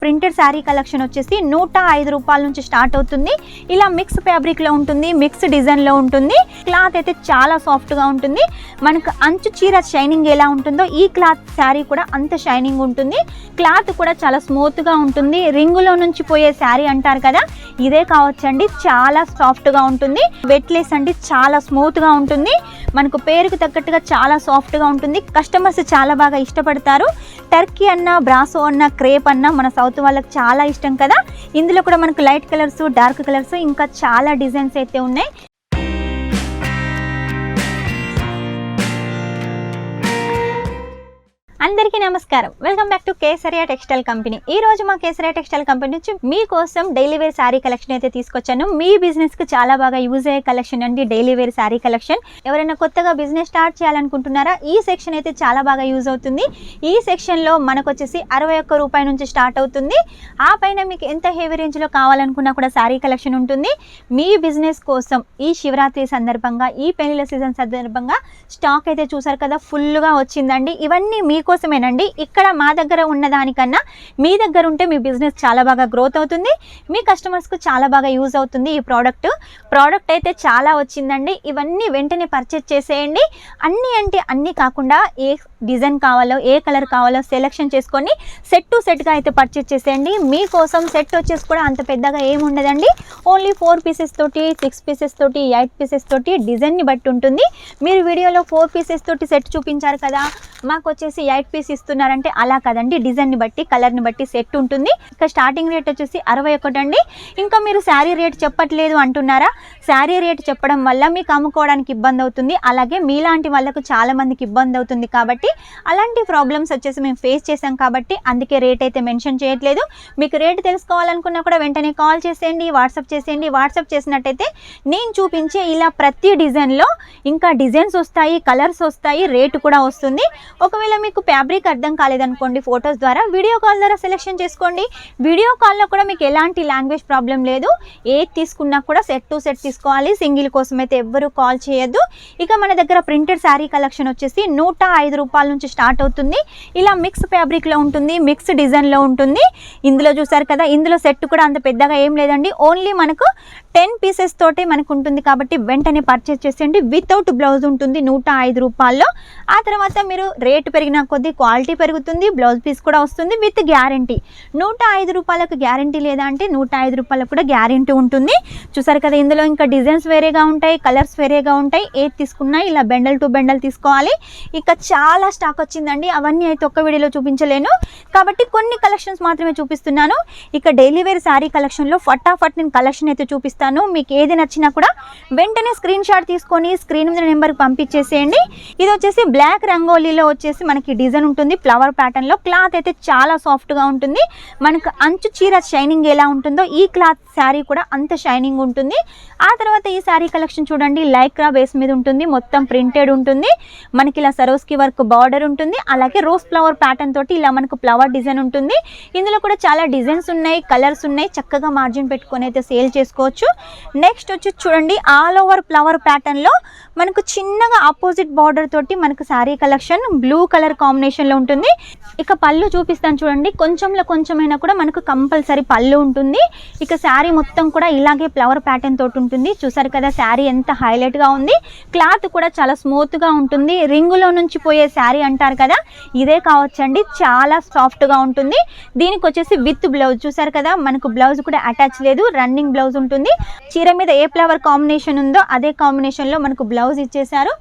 Printed sari collection వచ్చేసి 105 రూపాయల నుంచి స్టార్ట్ అవుతుంది. ఇలా మిక్స్ ఫ్యాబ్రిక్లో ఉంటుంది, మిక్స్ డిజైన్లో ఉంటుంది. క్లాత్ అయితే చాలా సాఫ్ట్గా ఉంటుంది. మనకు అంచు చీర షైనింగ్ ఎలా ఉంటుందో ఈ క్లాత్ శారీ కూడా అంత షైనింగ్ ఉంటుంది. క్లాత్ కూడా చాలా స్మూత్గా ఉంటుంది. రింగులో నుంచి పోయే శారీ అంటారు కదా, ఇదే కావచ్చండి. చాలా సాఫ్ట్గా ఉంటుంది. వెట్లెస్ అండి, చాలా స్మూత్గా ఉంటుంది. మనకు పేరుకు తగ్గట్టుగా చాలా సాఫ్ట్గా ఉంటుంది. కస్టమర్స్ చాలా బాగా ఇష్టపడతారు. టర్కీ అన్న, బ్రాసో అన్న, క్రేప్ అన్న మన సౌత్ వాళ్ళకి చాలా ఇష్టం కదా. ఇందులో కూడా మనకు లైట్ కలర్స్, డార్క్ కలర్స్, ఇంకా చాలా డిజైన్స్ అయితే ఉన్నాయి. అందరికీ నమస్కారం. Welcome back to Kesariya textile company. ఈ రోజు మా కేసరియా టెక్స్టైల్ కంపెనీ నుంచి మీకోసం డైలీ వేర్ శారీ కలెక్షన్ అయితే తీసుకొచ్చాను. మీ బిజినెస్ కి చాలా బాగా యూజ్ అయ్యే కలెక్షన్ అండి డైలీ వేర్ శారీ కలెక్షన్. ఎవరైనా కొత్తగా బిజినెస్ స్టార్ట్ చేయాలనుకుంటున్నారా, ఈ సెక్షన్ అయితే చాలా బాగా యూజ్ అవుతుంది. ఈ సెక్షన్ లో మనకు వచ్చేసి 61 రూపాయల నుంచి స్టార్ట్ అవుతుంది. ఆ పైన మీకు ఎంత హెవీ రేంజ్ లో కావాలనుకున్నా కూడా శారీ కలెక్షన్ ఉంటుంది. మీ బిజినెస్ కోసం ఈ శివరాత్రి సందర్భంగా, ఈ పెళ్లిల సీజన్ సందర్భంగా స్టాక్ అయితే చూసారు కదా, ఫుల్ గా వచ్చిందండి. ఇవన్నీ కోసమేనండి. ఇక్కడ మా దగ్గర ఉన్న దానికన్నా మీ దగ్గర ఉంటే మీ బిజినెస్ చాలా బాగా గ్రోత్ అవుతుంది. మీ కస్టమర్స్కు చాలా బాగా యూజ్ అవుతుంది. ఈ ప్రోడక్ట్ అయితే చాలా వచ్చిందండి. ఇవన్నీ వెంటనే పర్చేజ్ చేసేయండి. అన్నీ అంటే అన్నీ కాకుండా ఏ డిజైన్ కావాలో, ఏ కలర్ కావాలో సెలెక్షన్ చేసుకొని సెట్ టు సెట్గా అయితే పర్చేజ్ చేసేయండి. మీకోసం సెట్ వచ్చేసి కూడా అంత పెద్దగా ఏమి ఉండదండి. ఓన్లీ 4 పీసెస్ తోటి, 6 పీసెస్ తోటి, 8 పీసెస్ తోటి డిజైన్ని బట్టి ఉంటుంది. మీరు వీడియోలో 4 పీసెస్ తోటి సెట్ చూపించారు కదా, మాకు వచ్చేసి 8 పీస్ ఇస్తున్నారంటే అలా కదండి. డిజైన్ని బట్టి, కలర్ని బట్టి సెట్ ఉంటుంది. ఇక స్టార్టింగ్ రేట్ వచ్చేసి 61 అండి. ఇంకా మీరు శారీ రేట్ చెప్పట్లేదు అంటున్నారా? శారీ రేట్ చెప్పడం వల్ల మీకు అమ్ముకోవడానికి ఇబ్బంది అవుతుంది. అలాగే మీలాంటి వాళ్ళకు చాలా మందికి ఇబ్బంది అవుతుంది. కాబట్టి అలాంటి ప్రాబ్లమ్స్ వచ్చేసి మేము ఫేస్ చేసాం కాబట్టి అందుకే రేట్ అయితే మెన్షన్ చేయట్లేదు. మీకు రేట్ తెలుసుకోవాలనుకున్నా కూడా వెంటనే కాల్ చేసేయండి, వాట్సాప్ చేసేయండి. వాట్సాప్ చేసినట్టయితే నేను చూపించే ఇలా ప్రతి డిజైన్లో ఇంకా డిజైన్స్ వస్తాయి, కలర్స్ వస్తాయి, రేటు కూడా వస్తుంది. ఒకవేళ మీకు ఫ్యాబ్రిక్ అర్థం కాలేదనుకోండి, ఫొటోస్ ద్వారా వీడియో కాల్ ద్వారా సెలెక్షన్ చేసుకోండి. వీడియో కాల్లో కూడా మీకు ఎలాంటి లాంగ్వేజ్ ప్రాబ్లం లేదు. ఏది తీసుకున్నా కూడా సెట్ టు సెట్ తీసుకోవాలి. సింగిల్ కోసం అయితే ఎవ్వరూ కాల్ చేయొద్దు. ఇక మన దగ్గర ప్రింటెడ్ శారీ కలెక్షన్ వచ్చేసి 105 రూపాయల నుంచి స్టార్ట్ అవుతుంది. ఇలా మిక్స్ ఫ్యాబ్రిక్లో ఉంటుంది, మిక్స్ డిజైన్లో ఉంటుంది. ఇందులో చూసారు కదా, ఇందులో సెట్ కూడా అంత పెద్దగా ఏం లేదండి. ఓన్లీ మనకు 10 పీసెస్ తోటే మనకు ఉంటుంది. కాబట్టి వెంటనే పర్చేస్ చేసేయండి. వితౌట్ బ్లౌజ్ ఉంటుంది 105 రూపాయల్లో. ఆ తర్వాత మీరు రేటు పెరిగిన కొద్దీ క్వాలిటీ పెరుగుతుంది, బ్లౌజ్ పీస్ కూడా వస్తుంది విత్ గ్యారంటీ. 105 రూపాయలకు గ్యారంటీ లేదా అంటే 105 రూపాయలకు కూడా గ్యారంటీ ఉంటుంది. చూసారు కదా, ఇందులో ఇంకా డిజైన్స్ వేరేగా ఉంటాయి, కలర్స్ వేరేగా ఉంటాయి. ఏది తీసుకున్నా ఇలా బెండల్ టు బెండల్ తీసుకోవాలి. ఇక చాలా స్టాక్ వచ్చిందండి. అవన్నీ అయితే ఒక్క వీడియోలో చూపించలేను కాబట్టి కొన్ని కలెక్షన్స్ మాత్రమే చూపిస్తున్నాను. ఇక డైలీ వేర్ శారీ కలెక్షన్లో ఫటాఫట్ నేను కలెక్షన్ అయితే చూపిస్తాను. మీకు ఏది నచ్చినా కూడా వెంటనే స్క్రీన్ షాట్ తీసుకొని స్క్రీన్ మీద నెంబర్కి పంపించేసేయండి. ఇది వచ్చేసి బ్లాక్ రంగోలీలో వచ్చేసి మనకి డిజైన్ ఉంటుంది, ఫ్లవర్ ప్యాటర్న్లో. క్లాత్ అయితే చాలా సాఫ్ట్గా ఉంటుంది. మనకు అంచు చీర షైనింగ్ ఎలా ఉంటుందో ఈ క్లాత్ శారీ కూడా అంత షైనింగ్ ఉంటుంది. ఆ తర్వాత ఈ శారీ కలెక్షన్ చూడండి, లైక్రా బేస్ మీద ఉంటుంది, మొత్తం ప్రింటెడ్ ఉంటుంది. మనకి ఇలా సరోస్కి వర్క్ బార్డర్ ఉంటుంది. అలాగే రోజ్ ఫ్లవర్ ప్యాటర్న్ తోటి ఇలా మనకు ఫ్లవర్ డిజైన్ ఉంటుంది. ఇందులో కూడా చాలా డిజైన్స్ ఉన్నాయి, కలర్స్ ఉన్నాయి. చక్కగా మార్జిన్ పెట్టుకొని అయితే సేల్ చేసుకోవచ్చు. నెక్స్ట్ వచ్చి చూడండి, ఆల్ ఓవర్ ఫ్లవర్ ప్యాటర్న్లో మనకు చిన్నగా ఆపోజిట్ బార్డర్ తోటి మనకు శారీ కలెక్షన్ బ్లూ కలర్ కాంబినేషన్లో ఉంటుంది. ఇక పళ్ళు చూపిస్తాను చూడండి, కొంచెంలో కొంచెమైనా కూడా మనకు కంపల్సరీ పళ్ళు ఉంటుంది. ఇక శారీ మొత్తం కూడా ఇలాగే ఫ్లవర్ ప్యాటర్న్ తోటి ఉంటుంది. చూసారు కదా, శారీ ఎంత హైలైట్గా ఉంది. క్లాత్ కూడా చాలా స్మూత్గా ఉంటుంది. రింగులో నుంచి పోయే శారీ అంటారు కదా, ఇదే కావచ్చండి. చాలా సాఫ్ట్గా ఉంటుంది. దీనికి వచ్చేసి విత్ బ్లౌజ్ చూసారు కదా, మనకు బ్లౌజ్ కూడా అటాచ్ లేదు, రన్నింగ్ బ్లౌజ్ ఉంటుంది. చీర మీద ఏ ఫ్లవర్ కాంబినేషన్ ఉందో అదే కాంబినేషన్లో మనకు బ్లౌజ్ ఇచ్చేసారు.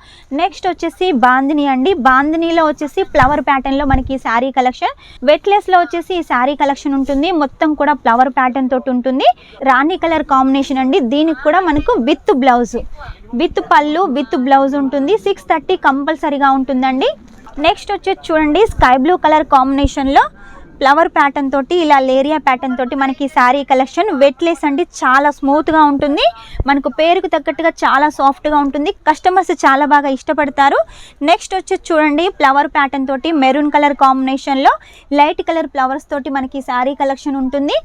నెక్స్ట్ వచ్చేసి బాందిని అండి. బాందినీలో వచ్చేసి ఫ్లవర్ ప్యాటర్న్లో మనకి ఈ శారీ కలెక్షన్. వెట్లెస్లో వచ్చేసి ఈ శారీ కలెక్షన్ ఉంటుంది. మొత్తం కూడా ఫ్లవర్ ప్యాటర్న్ తోటి ఉంటుంది. రాణి కలర్ కాంబినేషన్ అండి. దీనికి కూడా మనకు విత్ బ్లౌజ్, విత్ పళ్ళు, విత్ బ్లౌజ్ ఉంటుంది. 630 కంపల్సరీగా ఉంటుందండి. నెక్స్ట్ వచ్చేసి చూడండి, స్కై బ్లూ కలర్ కాంబినేషన్లో ఫ్లవర్ ప్యాటర్న్ తోటి ఇలా లేరియా ప్యాటర్న్ తోటి మనకి శారీ కలెక్షన్. వెట్లెస్ అండి, చాలా స్మూత్గా ఉంటుంది. మనకు పేరుకు తగ్గట్టుగా చాలా సాఫ్ట్గా ఉంటుంది. కస్టమర్స్ చాలా బాగా ఇష్టపడతారు. నెక్స్ట్ వచ్చేసి చూడండి, ఫ్లవర్ ప్యాటర్న్ తోటి మెరూన్ కలర్ కాంబినేషన్లో లైట్ కలర్ ఫ్లవర్స్ తోటి మనకి శారీ కలెక్షన్ ఉంటుంది.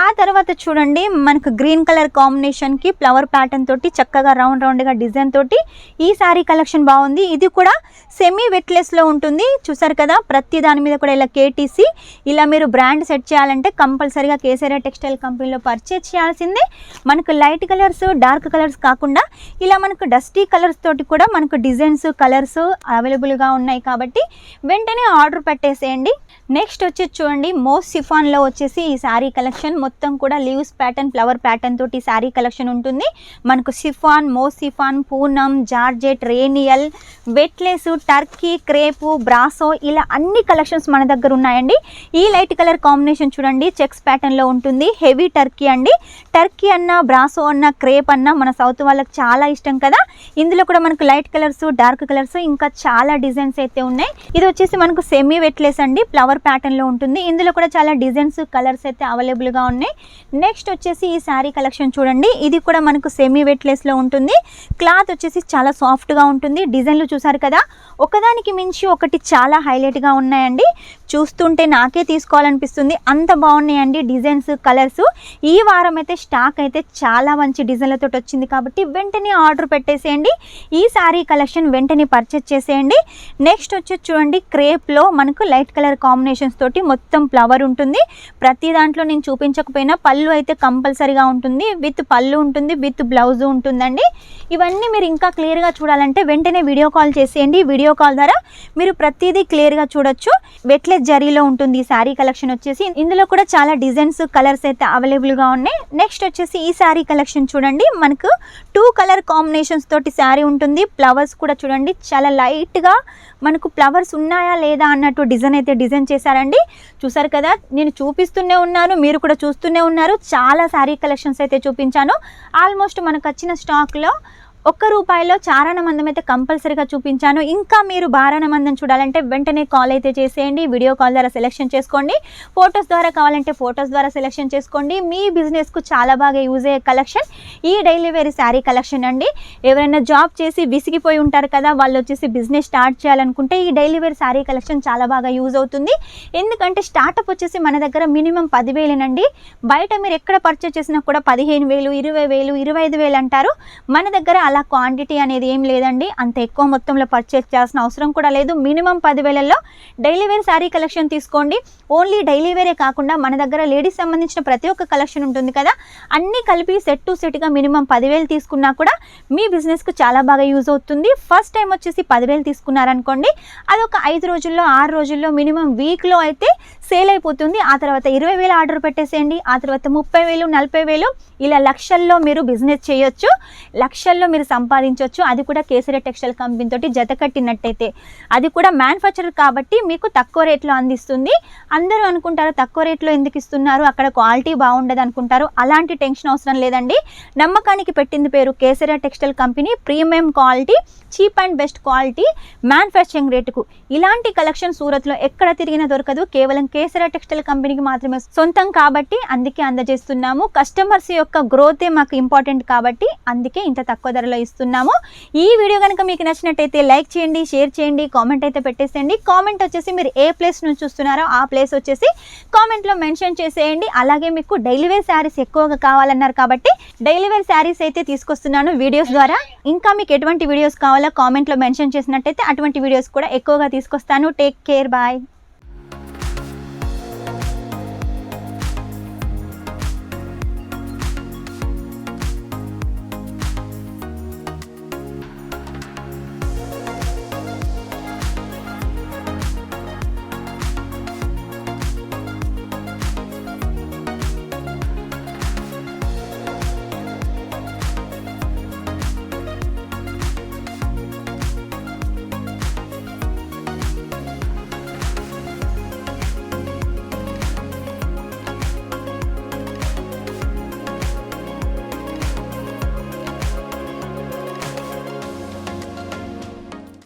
ఆ తర్వాత చూడండి, మనకు గ్రీన్ కలర్ కాంబినేషన్కి ఫ్లవర్ ప్యాటర్న్ తోటి చక్కగా రౌండ్గా డిజైన్ తోటి ఈ శారీ కలెక్షన్ బాగుంది. ఇది కూడా సెమీ వెట్లెస్లో ఉంటుంది. చూసారు కదా, ప్రతి దాని మీద కూడా ఇలా కేటీసీ ఇలా మీరు బ్రాండ్ సెట్ చేయాలంటే కంపల్సరీగా కేసరియా టెక్స్టైల్ కంపెనీలో పర్చేజ్ చేయాల్సిందే. మనకు లైట్ కలర్స్, డార్క్ కలర్స్ కాకుండా ఇలా మనకు డస్టీ కలర్స్ తోటి కూడా మనకు డిజైన్స్, కలర్స్ అవైలబుల్గా ఉన్నాయి కాబట్టి వెంటనే ఆర్డర్ పెట్టేసేయండి. నెక్స్ట్ వచ్చేసి చూడండి, మోస్ సిఫాన్లో వచ్చేసి ఈ శారీ కలెక్షన్ మొత్తం కూడా లీవ్స్ ప్యాటర్న్, ఫ్లవర్ ప్యాటర్న్ తోటి శారీ కలెక్షన్ ఉంటుంది. మనకు chiffon, moss chiffon, Poonam, georgette, రేనియల్, వెట్లెస్, టర్కీ, క్రేపు, బ్రాసో ఇలా అన్ని కలెక్షన్స్ మన దగ్గర ఉన్నాయండి. ఈ లైట్ కలర్ కాంబినేషన్ చూడండి, చెక్స్ ప్యాటర్న్లో ఉంటుంది. హెవీ టర్కీ అండి. టర్కీ అన్న, బ్రాసో అన్న, క్రేప్ అన్న మన సౌత్ వాళ్ళకి చాలా ఇష్టం కదా. ఇందులో కూడా మనకు లైట్ కలర్స్, డార్క్ కలర్స్ ఇంకా చాలా డిజైన్స్ అయితే ఉన్నాయి. ఇది వచ్చేసి మనకు సెమీ వెట్లెస్ అండి, ఫ్లవర్ ప్యాటర్న్లో ఉంటుంది. ఇందులో కూడా చాలా డిజైన్స్, కలర్స్ అయితే అవైలబుల్గా ఉన్నాయి. నెక్స్ట్ వచ్చేసి ఈ శారీ కలెక్షన్ చూడండి, ఇది కూడా మనకు సెమీ వెట్లెస్లో ఉంటుంది. క్లాత్ వచ్చేసి చాలా సాఫ్ట్గా ఉంటుంది. డిజైన్లు చూసారు కదా, ఒకదానికి మించి ఒకటి చాలా హైలైట్గా ఉన్నాయండి. చూస్తుంటే నాకే తీసుకోవాలనిపిస్తుంది, అంత బాగున్నాయండి డిజైన్స్, కలర్స్. ఈ వారం అయితే స్టాక్ అయితే చాలా మంచి డిజైన్లతో వచ్చింది కాబట్టి వెంటనే ఆర్డర్ పెట్టేసేయండి. ఈ శారీ కలెక్షన్ వెంటనే పర్చేజ్ చేసేయండి. నెక్స్ట్ వచ్చి చూడండి, క్రేప్లో మనకు లైట్ కలర్ కాంబినేషన్స్ తోటి మొత్తం ఫ్లవర్ ఉంటుంది. ప్రతి దాంట్లో నేను చూపించకపోయినా పళ్ళు అయితే కంపల్సరీగా ఉంటుంది. విత్ పళ్ళు ఉంటుంది, విత్ బ్లౌజ్ ఉంటుందండి. ఇవన్నీ మీరు ఇంకా క్లియర్గా చూడాలంటే వెంటనే వీడియో కాల్ చేసేయండి. వీడియో కాల్ ద్వారా మీరు ప్రతిదీ క్లియర్గా చూడొచ్చు. వెట్లెస్ జరీలో ఉంటుంది ఈ శారీ కలెక్షన్ వచ్చేసి. ఇందులో కూడా చాలా డిజైన్స్, కలర్స్ అయితే అవైలబుల్గా ఉన్నాయి. నెక్స్ట్ వచ్చేసి ఈ శారీ కలెక్షన్ చూడండి, మనకు 2 కలర్ కాంబినేషన్స్ తోటి శారీ ఉంటుంది. ఫ్లవర్స్ కూడా చూడండి చాలా లైట్గా మనకు ఫ్లవర్స్ ఉన్నాయా లేదా అన్నట్టు డిజైన్ అయితే డిజైన్ చేశారండి. చూసారు కదా, నేను చూపిస్తూనే ఉన్నాను, మీరు కూడా చూస్తూనే ఉన్నారు. చాలా శారీ కలెక్షన్స్ అయితే చూపించాను. ఆల్మోస్ట్ మనకు వచ్చిన స్టాక్లో ₹1 చారణ మందం అయితే కంపల్సరీగా చూపించాను. ఇంకా మీరు బారాణ మందం చూడాలంటే వెంటనే కాల్ అయితే చేసేయండి. వీడియో కాల్ ద్వారా సెలెక్షన్ చేసుకోండి. ఫొటోస్ ద్వారా కావాలంటే ఫొటోస్ ద్వారా సెలెక్షన్ చేసుకోండి. మీ బిజినెస్కు చాలా బాగా యూజ్ అయ్యే కలెక్షన్ ఈ డైలీ వేర్ శారీ కలెక్షన్ అండి. ఎవరైనా జాబ్ చేసి విసిగిపోయి ఉంటారు కదా, వాళ్ళు వచ్చేసి బిజినెస్ స్టార్ట్ చేయాలనుకుంటే ఈ డైలీ వేర్ శారీ కలెక్షన్ చాలా బాగా యూజ్ అవుతుంది. ఎందుకంటే స్టార్టప్ వచ్చేసి మన దగ్గర మినిమం 10,000 అండి. బయట మీరు ఎక్కడ పర్చేస్ చేసినా కూడా 15,000, 20,000, 25,000 అంటారు. మన దగ్గర అలా క్వాంటిటీ అనేది ఏం లేదండి. అంత ఎక్కువ మొత్తంలో పర్చేస్ చేయాల్సిన అవసరం కూడా లేదు. మినిమం 10,000లో డైలీ వేర్ శారీ కలెక్షన్ తీసుకోండి. ఓన్లీ డైలీ వేరే కాకుండా మన దగ్గర లేడీస్ సంబంధించిన ప్రతి ఒక్క కలెక్షన్ ఉంటుంది కదా, అన్నీ కలిపి సెట్ టు సెట్గా మినిమం 10,000 తీసుకున్నా కూడా మీ బిజినెస్కు చాలా బాగా యూజ్ అవుతుంది. ఫస్ట్ టైం వచ్చేసి 10,000 తీసుకున్నారనుకోండి, అదొక 5 రోజుల్లో 6 రోజుల్లో మినిమం వీక్లో అయితే సేల్ అయిపోతుంది. ఆ తర్వాత 20,000 ఆర్డర్ పెట్టేసేయండి. ఆ తర్వాత 30,000, 40,000 ఇలా లక్షల్లో మీరు బిజినెస్ చేయొచ్చు, లక్షల్లో మీరు సంపాదించవచ్చు. అది కూడా కేసరియా టెక్స్టైల్ కంపెనీ తోటి జత కట్టినట్టయితే. అది కూడా మ్యానుఫ్యాక్చరర్ కాబట్టి మీకు తక్కువ రేట్లో అందిస్తుంది. అందరూ అనుకుంటారు తక్కువ రేట్లో ఎందుకు ఇస్తున్నారు, అక్కడ క్వాలిటీ బాగుండదు అనుకుంటారు. అలాంటి టెన్షన్ అవసరం లేదండి. నమ్మకానికి పెట్టింది పేరు Kesariya textile company. Premium quality, cheap and best quality, manufacturing రేటుకు. ఇలాంటి కలెక్షన్ సూరత్లో ఎక్కడ తిరిగినా దొరకదు. కేవలం కేసరియా టెక్స్టైల్ కంపెనీకి మాత్రమే సొంతం కాబట్టి అందుకే అందజేస్తున్నాము. కస్టమర్స్ యొక్క గ్రోతే మాకు ఇంపార్టెంట్ కాబట్టి అందుకే ఇంత తక్కువ ధరలో ఇస్తున్నాము. ఈ వీడియో కనుక మీకు నచ్చినట్టయితే లైక్ చేయండి, షేర్ చేయండి, కామెంట్ అయితే పెట్టేసేయండి. కామెంట్ వచ్చేసి మీరు ఏ ప్లేస్ నుంచి చూస్తున్నారో ఆ ప్లేస్ వచ్చేసి కామెంట్లో మెన్షన్ చేసేయండి. అలాగే మీకు డైలీ వేర్ శారీస్ ఎక్కువగా కావాలన్నారు కాబట్టి డైలీ వేర్ శారీస్ అయితే తీసుకొస్తున్నాను వీడియోస్ ద్వారా. ఇంకా మీకు ఎటువంటి వీడియోస్ కావాలో కామెంట్లో మెన్షన్ చేసినట్టయితే అటువంటి వీడియోస్ కూడా ఎక్కువగా తీసుకొస్తాను. Take care, bye.